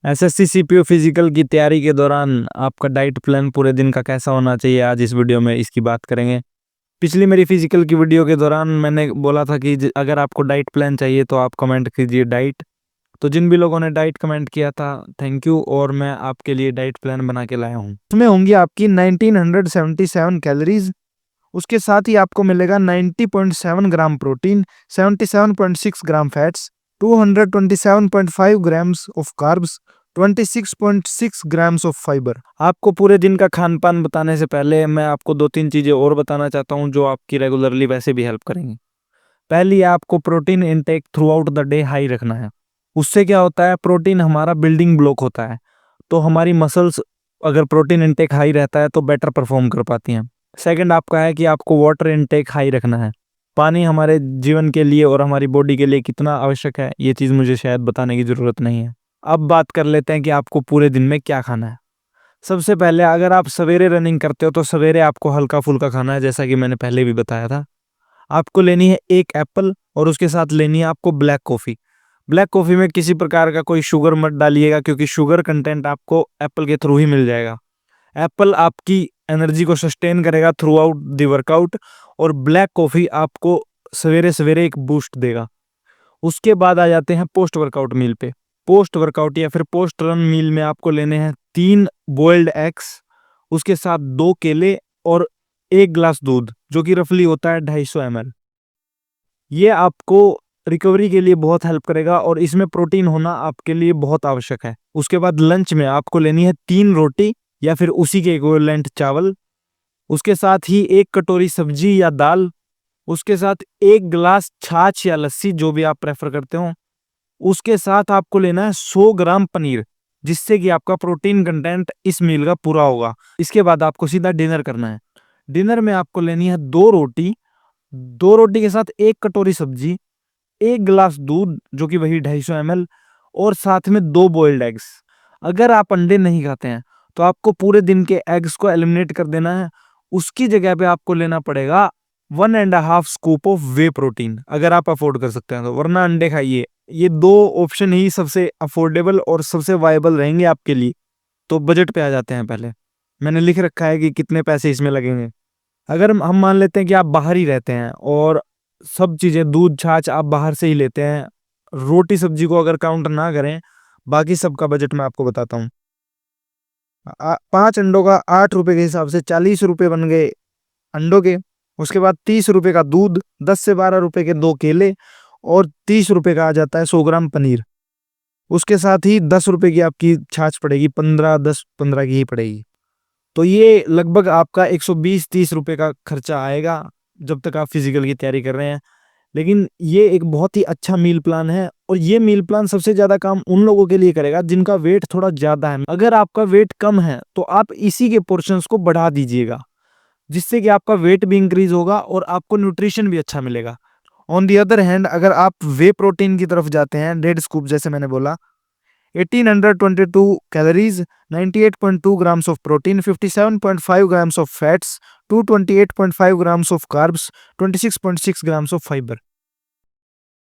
SSC CPU physical की तैयारी के दौरान आपका डाइट प्लान पूरे दिन का कैसा होना चाहिए, आज इस वीडियो में इसकी बात करेंगे। पिछली मेरी फिजिकल की वीडियो के दौरान मैंने बोला था कि अगर आपको डाइट प्लान चाहिए तो आप कमेंट कीजिए डाइट। तो जिन भी लोगों ने डाइट कमेंट किया था, थैंक यू। और मैं आपके लिए डाइट प्लान बना के लाया हूँ। इसमें होंगी आपकी 1977 कैलोरीज। उसके साथ ही आपको मिलेगा 90.7 gram protein, 77.6 gram fats, 227.5 grams of carbs, 26.6 grams of fibre. आपको पूरे दिन का खान पान बताने से पहले मैं आपको 2-3 चीजें और बताना चाहता हूँ जो आपकी रेगुलरली वैसे भी हेल्प करेंगी। पहली, आपको protein intake through out the day high रखना है। उससे क्या होता है, प्रोटीन हमारा बिल्डिंग ब्लॉक होता है, तो हमारी मसल्स अगर प्रोटीन इनटेक हाई रहता है तो बेटर परफॉर्म कर पाती हैं। सेकंड आपका है कि आपको वाटर इनटेक हाई रखना है। पानी हमारे जीवन के लिए और हमारी बॉडी के लिए कितना आवश्यक है, ये चीज़ मुझे शायद बताने की ज़रूरत नहीं है। अब बात कर लेते हैं कि आपको पूरे दिन में क्या खाना है। सबसे पहले, अगर आप सवेरे रनिंग करते हो तो सवेरे आपको हल्का फुल्का खाना है, जैसा कि मैंने पहले भी बताया था। आपको लेनी है एक एप्पल और उसके साथ लेनी है आपको ब्लैक कॉफ़ी। ब्लैक कॉफ़ी में किसी प्रकार का कोई शुगर मत डालिएगा, क्योंकि शुगर कंटेंट आपको एप्पल के थ्रू ही मिल जाएगा। एप्पल आपकी एनर्जी को सस्टेन करेगा थ्रू आउट द वर्कआउट, और ब्लैक कॉफ़ी आपको सवेरे सवेरे एक बूस्ट देगा। उसके बाद आ जाते हैं पोस्ट वर्कआउट मील पे। पोस्ट वर्कआउट या फिर पोस्ट रन मील में आपको लेने हैं 3 बॉइल्ड एग्स, उसके साथ 2 केले और 1 ग्लास दूध, जो कि रफली होता है 250 ml। ये आपको रिकवरी के लिए बहुत हेल्प करेगा और इसमें प्रोटीन होना आपके लिए बहुत आवश्यक है। उसके बाद लंच में आपको लेनी है 3 रोटी या फिर उसी के इक्विवेलेंट चावल, उसके साथ ही 1 कटोरी सब्जी या दाल, उसके साथ 1 गिलास छाछ या लस्सी, जो भी आप प्रेफर करते हो। उसके साथ आपको लेना है 100 ग्राम पनीर, जिससे कि आपका प्रोटीन कंटेंट इस मील का पूरा होगा। इसके बाद आपको सीधा डिनर करना है। डिनर में आपको लेनी है 2 रोटी, 2 रोटी के साथ 1 कटोरी सब्जी, 1 गिलास दूध, जो कि वही 250 ml, और साथ में 2 बॉइल्ड एग्स। अगर आप अंडे नहीं खाते हैं तो आपको पूरे दिन के एग्स को एलिमिनेट कर देना है। उसकी जगह पे आपको लेना पड़ेगा 1.5 स्कूप ऑफ वे प्रोटीन, अगर आप अफोर्ड कर सकते हैं तो, वरना अंडे खाइए। ये 2 ऑप्शन ही सबसे अफोर्डेबल और सबसे वायबल रहेंगे आपके लिए। तो बजट पे आ जाते हैं। पहले मैंने लिख रखा है कि कितने पैसे इसमें लगेंगे। अगर हम मान लेते हैं कि आप बाहर ही रहते हैं और सब चीज़ें दूध छाछ आप बाहर से ही लेते हैं, रोटी सब्जी को अगर काउंट ना करें, बाकी सबका बजट मैं आपको बताता हूँ। 5 अंडों का 8 रुपए के हिसाब से 40 रुपए बन गए अंडों के। उसके बाद 30 रुपए का दूध, 10 से 12 रुपए के 2 केले, और 30 रुपए का आ जाता है 100 ग्राम पनीर। उसके साथ ही 10 रुपए की आपकी छाछ पड़ेगी, 10-15 की ही पड़ेगी। तो ये लगभग आपका 120-30 रुपए का खर्चा आएगा जब तक आप फिजिकल की तैयारी कर रहे हैं। लेकिन ये एक बहुत ही अच्छा मील प्लान है, और ये मील प्लान सबसे ज्यादा काम उन लोगों के लिए करेगा जिनका वेट थोड़ा ज्यादा है। अगर आपका वेट कम है तो आप इसी के पोर्शंस को बढ़ा दीजिएगा, जिससे कि आपका वेट भी इंक्रीज होगा और आपको न्यूट्रिशन भी अच्छा मिलेगा। ऑन दी अदर हैंड, अगर आप वे प्रोटीन की तरफ जाते हैं, 1.5 स्कूप जैसे मैंने बोला, 1822 calories, 98.2 grams of protein, 57.5 grams of fats, 228.5 grams of carbs, 26.6 grams of fibre.